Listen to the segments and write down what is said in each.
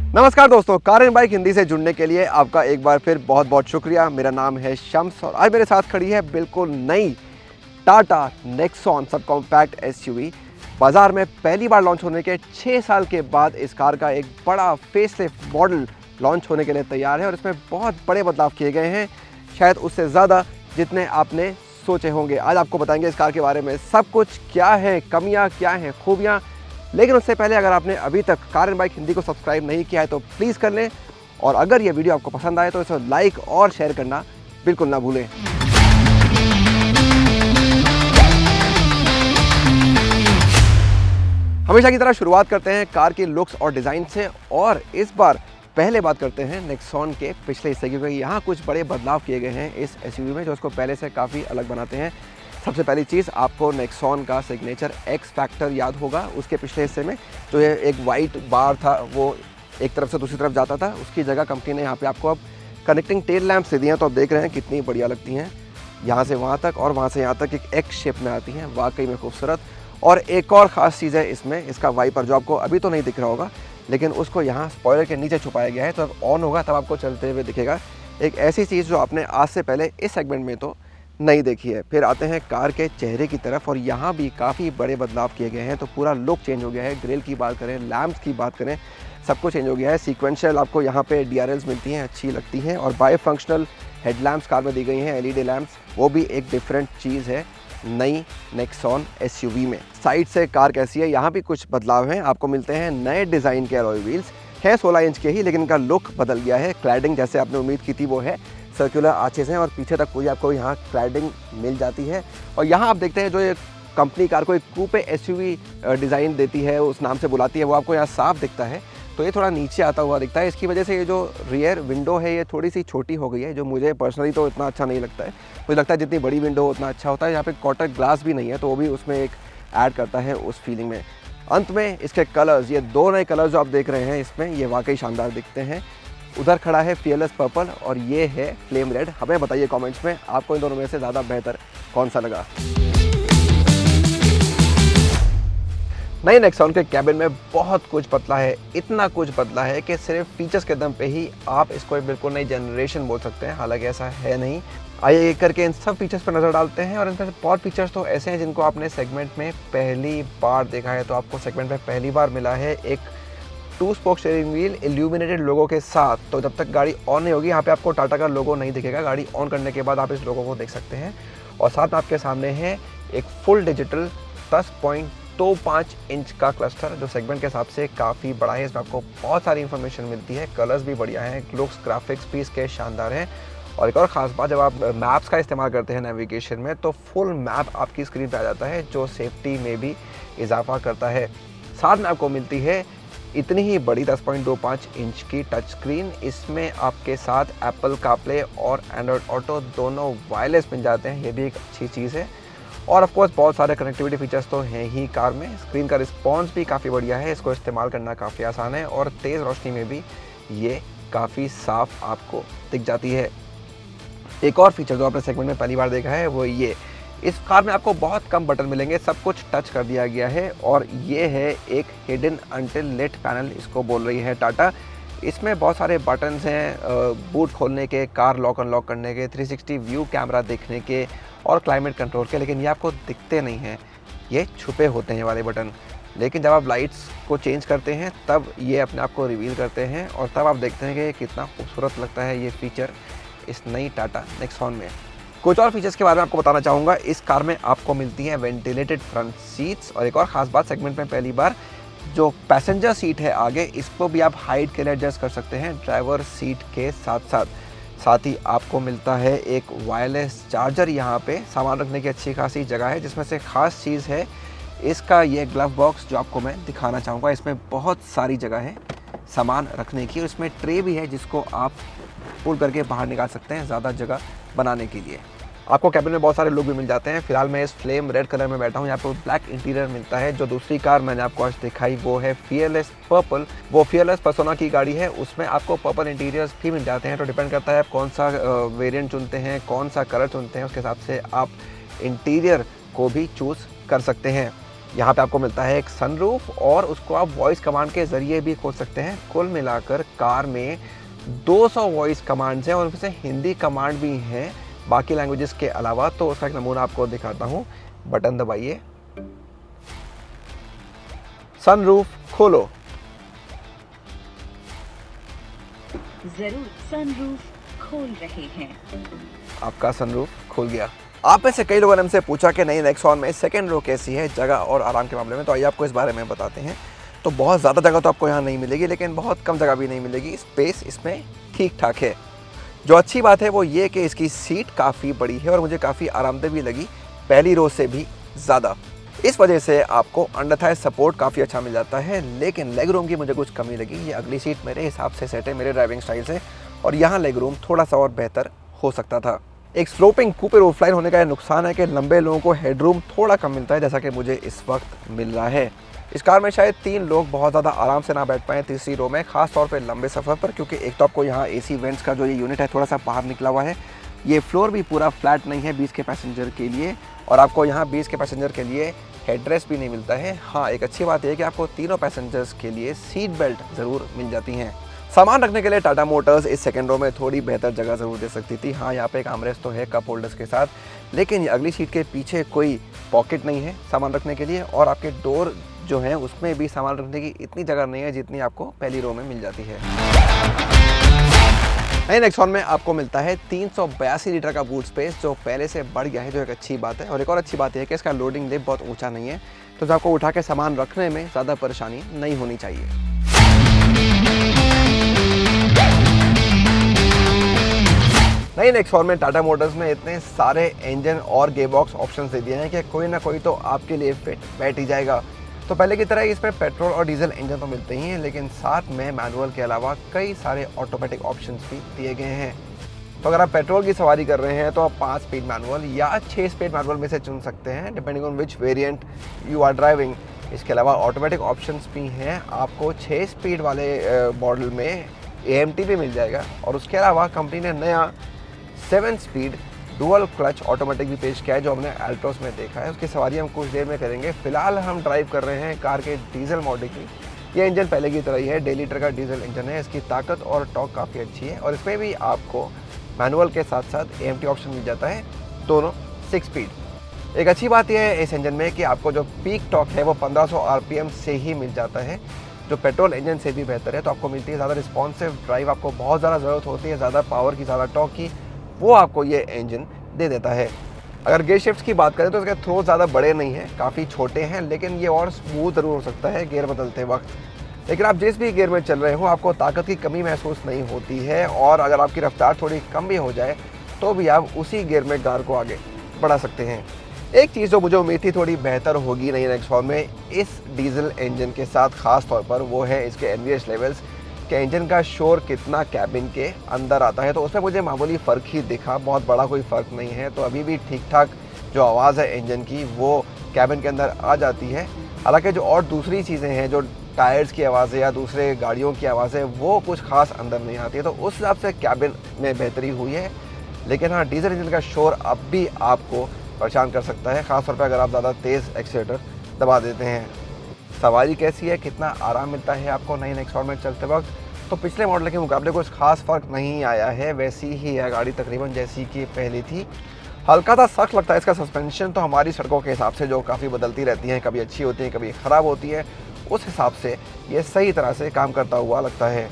नमस्कार दोस्तों, car and bike Hindi से जुड़ने के लिए आपका एक बार फिर बहुत बहुत शुक्रिया। मेरा नाम है शम्स और आज मेरे साथ खड़ी है बिल्कुल नई Tata Nexon sub compact SUV. बाजार में पहली बार लॉन्च होने के 6 साल के बाद इस कार का एक बड़ा फेसलिफ्ट मॉडल लॉन्च होने के लिए तैयार है और इसमें बहुत बड़े बदलाव किए गए हैं, शायद उससे ज़्यादा जितने आपने सोचे होंगे। आज आपको बताएंगे इस कार के बारे में सब कुछ, क्या है कमियाँ, क्या हैं खूबियाँ। लेकिन उससे पहले अगर आपने अभी तक कार एंड बाइक हिंदी को सब्सक्राइब नहीं किया है तो प्लीज़ कर लें, और अगर ये वीडियो आपको पसंद आए तो इसे लाइक और शेयर करना बिल्कुल ना भूलें। हमेशा की तरह शुरुआत करते हैं कार की लुक्स और डिज़ाइन से, और इस बार पहले बात करते हैं नेक्सॉन के पिछले हिस्से की, क्योंकि यहाँ कुछ बड़े बदलाव किए गए हैं इस एसयूवी में जो इसको पहले से काफ़ी अलग बनाते हैं। सबसे पहली चीज़, आपको नेक्सॉन का सिग्नेचर एक्स फैक्टर याद होगा। उसके पिछले हिस्से में जो ये एक वाइट बार था वो एक तरफ से दूसरी तरफ जाता था, उसकी जगह कंपनी ने यहाँ पे आपको अब कनेक्टिंग टेल लैंप्स दे दिए हैं। तो आप देख रहे हैं कितनी बढ़िया लगती हैं, यहाँ से वहाँ तक और वहाँ से यहाँ तक एक एक्स शेप में आती हैं, वाकई में खूबसूरत। और एक और ख़ास चीज़ है इसमें, इसका वाइपर जो आपको अभी तो नहीं दिख रहा होगा, लेकिन उसको यहाँ स्पॉइलर के नीचे छुपाया गया है, तो अब ऑन होगा तब आपको चलते हुए दिखेगा। एक ऐसी चीज़ जो आपने आज से पहले इस सेगमेंट में तो नहीं देखी है। फिर आते हैं कार के चेहरे की तरफ, और यहाँ भी काफ़ी बड़े बदलाव किए गए हैं। तो पूरा लुक चेंज हो गया है, ग्रिल की बात करें, लैम्प्स की बात करें, सब कुछ चेंज हो गया है। सीक्वेंशियल आपको यहाँ पे DRLs मिलती हैं, अच्छी लगती हैं, और बाई फंक्शनल हेडलैम्प्स कार में दी गई हैं, LED लैम्प्स, वो भी एक डिफरेंट चीज़ है नई नेक्सॉन एसयूवी में। साइड से कार कैसी है, यहाँ भी कुछ बदलाव हैं। आपको मिलते हैं नए डिज़ाइन के अलॉय व्हील्स, हैं 16 इंच के ही, लेकिन इनका लुक बदल गया है। क्लैडिंग जैसे आपने उम्मीद की थी वो है, सर्कुलर आर्चेस हैं और पीछे तक पूरी आपको यहाँ क्लैडिंग मिल जाती है। और यहाँ आप देखते हैं जो ये कंपनी कार को एक कूपे एसयूवी डिज़ाइन देती है, उस नाम से बुलाती है, वो आपको यहाँ साफ दिखता है। तो ये थोड़ा नीचे आता हुआ दिखता है, इसकी वजह से ये जो रियर विंडो है ये थोड़ी सी छोटी हो गई है, जो मुझे पर्सनली तो इतना अच्छा नहीं लगता है। मुझे लगता है जितनी बड़ी विंडो हो उतना अच्छा होता है। यहाँ पे क्वार्टर ग्लास भी नहीं है, तो वो भी उसमें एक ऐड करता है उस फीलिंग में। अंत में इसके कलर्स, ये 2 नए कलर्स जो आप देख रहे हैं इसमें, ये वाकई शानदार दिखते हैं। उधर खड़ा है फियरलेस पर्पल और ये है फ्लेम रेड। हमें बताइए कमेंट्स में आपको इन दोनों में से ज़्यादा बेहतर कौन सा लगा। नई नेक्सॉन के कैबिन में बहुत कुछ बदला है, इतना कुछ बदला है कि सिर्फ फीचर्स के दम पे ही आप इसको एक बिल्कुल नई जनरेशन बोल सकते हैं, हालांकि ऐसा है नहीं। आइए एक करके इन सब फीचर्स पर नज़र डालते हैं, और इनमें से बहुत फीचर्स तो ऐसे हैं जिनको आपने सेगमेंट में पहली बार देखा है। तो आपको सेगमेंट में पहली बार मिला है एक 2 स्पोक स्टीयरिंग व्हील इल्यूमिनेटेड लोगो के साथ। तो जब तक गाड़ी ऑन नहीं होगी यहाँ पे आपको टाटा का लोगो नहीं दिखेगा, गाड़ी ऑन करने के बाद आप इस लोगो को देख सकते हैं। और साथ में आपके सामने है एक फुल डिजिटल 10.25 इंच का क्लस्टर, जो सेगमेंट के हिसाब से काफ़ी बड़ा है। इसमें आपको बहुत सारी इन्फॉर्मेशन मिलती है, कलर्स भी बढ़िया हैं, लुक्स ग्राफिक्स भी इसके शानदार हैं। और एक और ख़ास बात, जब आप मैप्स का इस्तेमाल करते हैं नेविगेशन में, तो फुल मैप आपकी स्क्रीन पर आ जाता है, जो सेफ्टी में भी इजाफा करता है। साथ में आपको मिलती है इतनी ही बड़ी 10.25 इंच की टच स्क्रीन। इसमें आपके साथ एप्पल कारप्ले और एंड्रॉयड ऑटो दोनों वायरलेस मिल जाते हैं, ये भी एक अच्छी चीज़ है। और ऑफ कोर्स बहुत सारे कनेक्टिविटी फीचर्स तो हैं ही कार में। स्क्रीन का रिस्पॉन्स भी काफ़ी बढ़िया है, इसको इस्तेमाल करना काफ़ी आसान है, और तेज़ रोशनी में भी ये काफ़ी साफ आपको दिख जाती है। एक और फीचर जो आपने सेगमेंट में पहली बार देखा है वो ये, इस कार में आपको बहुत कम बटन मिलेंगे, सब कुछ टच कर दिया गया है, और ये है एक हिडन अनटिल लेट पैनल, इसको बोल रही है टाटा। इसमें बहुत सारे बटन्स हैं, बूट खोलने के, कार लॉक अनलॉक करने के, 360 व्यू कैमरा देखने के, और क्लाइमेट कंट्रोल के, लेकिन ये आपको दिखते नहीं हैं, ये छुपे होते हैं वाले बटन। लेकिन जब आप लाइट्स को चेंज करते हैं तब ये अपने आप को रिवील करते हैं, और तब आप देखते हैं कि कितना खूबसूरत लगता है ये फीचर इस नई टाटा नेक्सॉन में। कुछ और फीचर्स के बारे में आपको बताना चाहूँगा। इस कार में आपको मिलती हैं वेंटिलेटेड फ्रंट सीट्स, और एक और ख़ास बात, सेगमेंट में पहली बार जो पैसेंजर सीट है आगे, इसको भी आप हाइट के लिए एडजस्ट कर सकते हैं ड्राइवर सीट के साथ साथ। साथ ही आपको मिलता है एक वायरलेस चार्जर, यहाँ पे सामान रखने की अच्छी खासी जगह है, जिसमें से ख़ास चीज़ है इसका ये ग्लव बॉक्स जो आपको मैं दिखाना चाहूँगा। इसमें बहुत सारी जगह है सामान रखने की, और इसमें ट्रे भी है जिसको आप पुल करके बाहर निकाल सकते हैं ज़्यादा जगह बनाने के लिए। आपको कैबिन में बहुत सारे लोग भी मिल जाते हैं। फिलहाल मैं इस फ्लेम रेड कलर में बैठा हूँ, यहाँ पे ब्लैक इंटीरियर मिलता है। जो दूसरी कार मैंने आपको आज दिखाई वो है फियरलेस पर्पल, वो फियरलेस पर्सोना की गाड़ी है, उसमें आपको पर्पल इंटीरियर्स भी मिल जाते हैं। तो डिपेंड करता है आप कौन सा वेरिएंट चुनते हैं, कौन सा कलर चुनते हैं, उसके हिसाब से आप इंटीरियर को भी चूज़ कर सकते हैं। यहाँ पे आपको मिलता है एक सनरूफ और उसको आप वॉइस कमांड के ज़रिए भी खोल सकते हैं। कुल मिलाकर कार में 200 वॉइस कमांड्स हैं और उसमें हिंदी कमांड भी हैं बाकी लैंग्वेजेस के अलावा। तो उसका एक नमूना आपको दिखाता हूँ। बटन दबाइए, सनरूफ खोलो। जरूर सनरूफ खोल रहे हैं। आपका सनरूफ खुल गया। आप में से कई लोगों ने हमसे पूछा कि नई नेक्सॉन में सेकंड रो कैसी है जगह और आराम के मामले में, तो आइए आपको इस बारे में बताते हैं। तो बहुत ज़्यादा जगह तो आपको यहाँ नहीं मिलेगी, लेकिन बहुत कम जगह भी नहीं मिलेगी। स्पेस इसमें ठीक ठाक है। जो अच्छी बात है वो ये कि इसकी सीट काफ़ी बड़ी है और मुझे काफ़ी आरामदेह भी लगी, पहली रो से भी ज़्यादा। इस वजह से आपको अंडर थाई सपोर्ट काफ़ी अच्छा मिल जाता है। लेकिन लेग रूम की मुझे कुछ कमी लगी। ये अगली सीट मेरे हिसाब से सेट है, मेरे ड्राइविंग स्टाइल से, और यहाँ लेग रूम थोड़ा सा और बेहतर हो सकता था। एक स्लोपिंग कूपे रूफलाइन होने का नुकसान है कि लंबे लोगों को हेडरूम थोड़ा कम मिलता है, जैसा कि मुझे इस वक्त मिल रहा है। इस कार में शायद 3 लोग बहुत ज़्यादा आराम से ना बैठ पाएँ तीसरी रो में, खास तौर पे लंबे सफ़र पर, क्योंकि एक तो आपको यहाँ एसी वेंट्स का जो ये यूनिट है थोड़ा सा बाहर निकला हुआ है। ये फ्लोर भी पूरा फ्लैट नहीं है 20 के पैसेंजर के लिए, और आपको यहाँ 20 के पैसेंजर के लिए हेडरेस्ट भी नहीं मिलता है। हाँ, एक अच्छी बात यह है कि आपको तीनों पैसेंजर्स के लिए सीट बेल्ट ज़रूर मिल जाती हैं। सामान रखने के लिए टाटा मोटर्स इस सेकंड रो में थोड़ी बेहतर जगह ज़रूर दे सकती थी। हाँ, यहाँ पे एक आर्मरेस्ट तो है कप होल्डर्स के साथ, लेकिन अगली सीट के पीछे कोई पॉकेट नहीं है सामान रखने के लिए, और आपके डोर जो है उसमें भी सामान रखने की इतनी जगह नहीं है जितनी आपको पहली रो में मिल जाती है। नई नेक्सॉन में आपको मिलता है 382 लीटर का बूट स्पेस, जो पहले से बढ़ गया है, जो एक अच्छी बात है। और एक और अच्छी बात यह है कि इसका लोडिंग लिफ्ट बहुत ऊंचा नहीं है, तो आपको उठा के सामान रखने में ज़्यादा परेशानी नहीं होनी चाहिए। नई नेक्सॉन में टाटा मोटर्स ने इतने सारे इंजन और गेयरबॉक्स ऑप्शंस दे दिए हैं कि कोई ना कोई तो आपके लिए फिट बैठ ही जाएगा। तो पहले की तरह इसमें पेट्रोल और डीजल इंजन तो मिलते ही हैं, लेकिन साथ में मैनुअल के अलावा कई सारे ऑटोमेटिक ऑप्शंस भी दिए गए हैं। तो अगर आप पेट्रोल की सवारी कर रहे हैं तो आप 5 स्पीड मैनुअल या 6 स्पीड मैनुअल में से चुन सकते हैं, depending on which variant you are driving. इसके अलावा ऑटोमेटिक ऑप्शंस भी हैं। आपको 6 स्पीड वाले मॉडल में AMT भी मिल जाएगा, और उसके अलावा कंपनी ने नया 7 स्पीड डुअल क्लच ऑटोमेटिक भी पेश किया है, जो हमने अल्ट्रोस में देखा है। उसकी सवारी हम कुछ देर में करेंगे। फिलहाल हम ड्राइव कर रहे हैं कार के डीजल मॉडल की। ये इंजन पहले की तरह ही है, 1.5 लीटर का डीजल इंजन है। इसकी ताकत और टॉर्क काफ़ी अच्छी है, और इसमें भी आपको मैनुअल के साथ साथ AMT ऑप्शन मिल जाता है, दोनों 6 स्पीड। एक अच्छी बात यह है इस इंजन में कि आपको जो पीक टॉर्क है वो 1500 RPM से ही मिल जाता है, जो पेट्रोल इंजन से भी बेहतर है। तो आपको मिलती है ज़्यादा रिस्पॉन्सिव ड्राइव। आपको बहुत ज़्यादा ज़रूरत होती है ज़्यादा पावर की, ज़्यादा टॉर्क की, वो आपको ये इंजन दे देता है। अगर गियर शिफ्ट्स की बात करें तो इसके थ्रो ज़्यादा बड़े नहीं हैं, काफ़ी छोटे हैं, लेकिन ये और स्मूथ ज़रूर हो सकता है गियर बदलते वक्त। लेकिन आप जिस भी गियर में चल रहे हो आपको ताकत की कमी महसूस नहीं होती है, और अगर आपकी रफ्तार थोड़ी कम भी हो जाए तो भी आप उसी गियर में कार को आगे बढ़ा सकते हैं। एक चीज़ जो मुझे उम्मीद थी थोड़ी बेहतर होगी नई नेक्सॉन में इस डीजल इंजन के साथ, ख़ास तौर पर वो है इसके NVH लेवल्स, कि इंजन का शोर कितना कैबिन के अंदर आता है। तो उसमें मुझे मामूली फ़र्क ही दिखा, बहुत बड़ा कोई फ़र्क नहीं है। तो अभी भी ठीक ठाक जो आवाज़ है इंजन की वो कैबिन के अंदर आ जाती है। हालांकि जो और दूसरी चीज़ें हैं, जो टायर्स की आवाज़ें या दूसरे गाड़ियों की आवाज़ें, वो कुछ खास अंदर नहीं आती है। तो उस हिसाब से कैबिन में बेहतरी हुई है। लेकिन हाँ, डीजल इंजन का शोर अब भी आपको परेशान कर सकता है, ख़ासतौर पर अगर आप ज़्यादा तेज़ एक्सीलेटर दबा देते हैं। सवारी कैसी है, कितना आराम मिलता है आपको नई नेक्सॉन में चलते वक्त, तो पिछले मॉडल के मुकाबले कुछ खास फ़र्क नहीं आया है। वैसी ही है गाड़ी तकरीबन जैसी कि पहली थी। हल्का सा सख्त लगता है इसका सस्पेंशन, तो हमारी सड़कों के हिसाब से जो काफ़ी बदलती रहती हैं, कभी अच्छी होती हैं कभी ख़राब होती है, उस हिसाब से ये सही तरह से काम करता हुआ लगता है।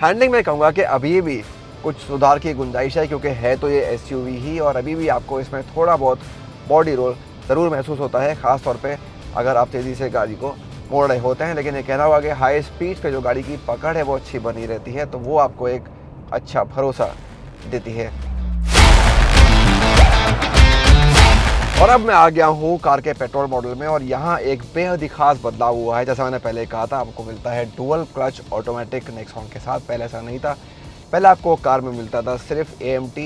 हैंडलिंग में कहूँगा कि अभी भी कुछ सुधार की गुंजाइश है, क्योंकि है तो ये SUV ही, और अभी भी आपको इसमें थोड़ा बहुत बॉडी रोल ज़रूर महसूस होता है, ख़ास तौर पे अगर आप तेज़ी से गाड़ी को मोड़ रहे होते हैं। लेकिन ये कहना होगा कि हाई स्पीड पे जो गाड़ी की पकड़ है वो अच्छी बनी रहती है, तो वो आपको एक अच्छा भरोसा देती है। और अब मैं आ गया हूँ कार के पेट्रोल मॉडल में, और यहाँ एक बेहद ही खास बदलाव हुआ है। जैसा मैंने पहले कहा था, आपको मिलता है डुअल क्लच ऑटोमेटिक नेक्सॉन के साथ। पहले ऐसा नहीं था, पहले आपको कार में मिलता था सिर्फ AMT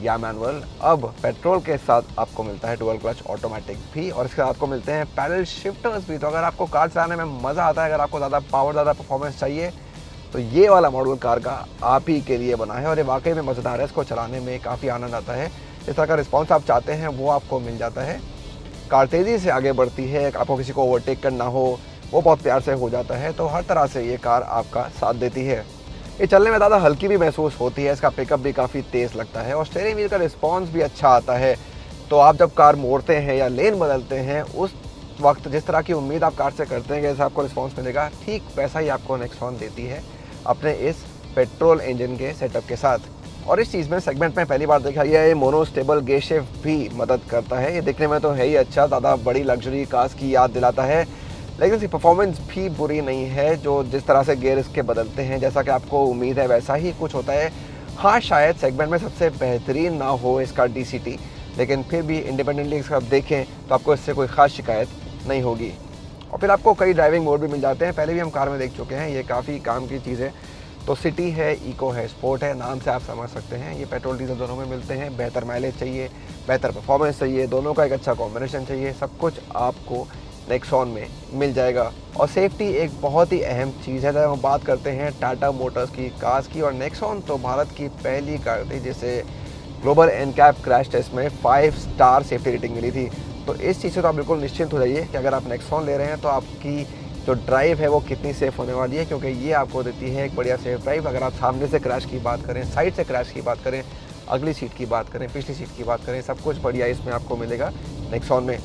या मैनुअल। अब पेट्रोल के साथ आपको मिलता है डुअल क्लच ऑटोमेटिक भी, और इसके साथ आपको मिलते हैं पैडल शिफ्टर्स भी। तो अगर आपको कार चलाने में मज़ा आता है, अगर आपको ज़्यादा पावर, ज़्यादा परफॉर्मेंस चाहिए, तो ये वाला मॉडल कार का आप ही के लिए बना है, और ये वाकई में मज़ेदार है। इसको चलाने में काफ़ी आनंद आता है। इस तरह का रिस्पॉन्स आप चाहते हैं वो आपको मिल जाता है। कार तेज़ी से आगे बढ़ती है, आपको किसी को ओवरटेक करना हो वो बहुत प्यार से हो जाता है। तो हर तरह से ये कार आपका साथ देती है। ये चलने में ज़्यादा हल्की भी महसूस होती है, इसका पिकअप भी काफ़ी तेज़ लगता है और स्टीयरिंग व्हील का रिस्पॉन्स भी अच्छा आता है। तो आप जब कार मोड़ते हैं या लेन बदलते हैं उस वक्त जिस तरह की उम्मीद आप कार से करते हैं कि जैसा आपको रिस्पॉन्स मिलेगा, ठीक वैसा ही आपको नेक्सॉन देती है अपने इस पेट्रोल इंजन के सेटअप के साथ। और इस चीज़ में सेगमेंट में पहली बार देखा गया ये मोनोस्टेबल गेयर शिफ्ट भी मदद करता है। ये दिखने में तो है ही अच्छा, ज़्यादा बड़ी लग्जरी कार्स की याद दिलाता है, लेकिन इसकी परफॉर्मेंस भी बुरी नहीं है। जो जिस तरह से गेयर इसके बदलते हैं जैसा कि आपको उम्मीद है वैसा ही कुछ होता है। हाँ, शायद सेगमेंट में सबसे बेहतरीन ना हो इसका DCT, लेकिन फिर भी इंडिपेंडेंटली इसका देखें तो आपको इससे कोई ख़ास शिकायत नहीं होगी। और फिर आपको कई ड्राइविंग मोड भी मिल जाते हैं, पहले भी हम कार में देख चुके हैं, ये काफ़ी काम की चीज़ है। तो सिटी है, इको है, स्पोर्ट है, नाम से आप समझ सकते हैं। ये पेट्रोल डीजल दोनों में मिलते हैं। बेहतर माइलेज चाहिए, बेहतर परफॉर्मेंस चाहिए, दोनों का एक अच्छा कॉम्बिनेशन चाहिए, सब कुछ आपको नेक्सॉन में मिल जाएगा। और सेफ्टी एक बहुत ही अहम चीज़ है। जब हम बात करते हैं टाटा मोटर्स की कार्स की, और नेक्सॉन तो भारत की पहली कार थी जिसे ग्लोबल एनकैप क्रैश टेस्ट में 5 स्टार सेफ्टी रेटिंग मिली थी। तो इस चीज़ से तो आप बिल्कुल निश्चिंत हो जाइए कि अगर आप नेक्सॉन ले रहे हैं तो आपकी जो ड्राइव है वो कितनी सेफ़ होने वाली है, क्योंकि ये आपको देती है एक बढ़िया सेफ ड्राइव। अगर आप सामने से क्रैश की बात करें, साइड से क्रैश की बात करें, अगली सीट की बात करें, पिछली सीट की बात करें, सब कुछ बढ़िया इसमें आपको मिलेगा नेक्सॉन में।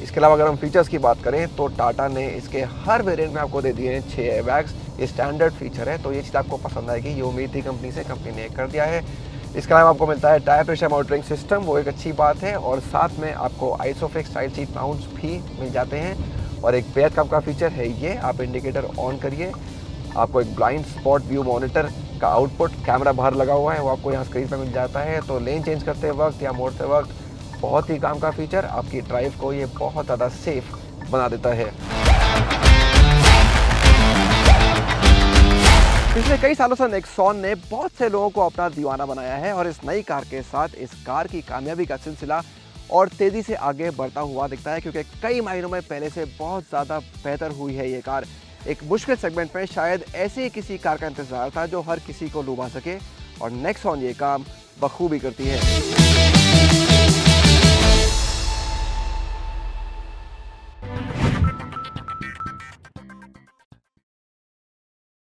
इसके अलावा अगर हम फीचर्स की बात करें तो टाटा ने इसके हर वेरिएंट में आपको दे दिए हैं 6 एयरबैग्स। ये स्टैंडर्ड फीचर है, तो ये चीज़ आपको पसंद आएगी। ये उम्मीद थी कंपनी से, कंपनी ने कर दिया है। इसके अलावा आपको मिलता है टायर प्रेशर मॉनिटरिंग सिस्टम, वो एक अच्छी बात है। और साथ में आपको आइसोफिक्स साइड सीट माउंट्स भी मिल जाते हैं। और एक बेहद काम का फीचर है ये, आप इंडिकेटर ऑन करिए, आपको एक ब्लाइंड स्पॉट व्यू मॉनिटर का आउटपुट कैमरा बाहर लगा हुआ है वो आपको यहाँ स्क्रीन पर मिल जाता है। तो लेन चेंज करते वक्त या मोड़ते वक्त बहुत ही काम का फीचर, आपकी ड्राइव को ये बहुत ज़्यादा सेफ बना देता है। पिछले कई सालों से नेक्सॉन ने बहुत से लोगों को अपना दीवाना बनाया है और इस नई कार के साथ इस कार की कामयाबी का सिलसिला और तेज़ी से आगे बढ़ता हुआ दिखता है, क्योंकि कई मायनों में पहले से बहुत ज़्यादा बेहतर हुई है ये कार। एक मुश्किल सेगमेंट में शायद ऐसे ही किसी कार का इंतज़ार था जो हर किसी को लुभा सके, और नेक्सॉन ये काम बखूबी करती है।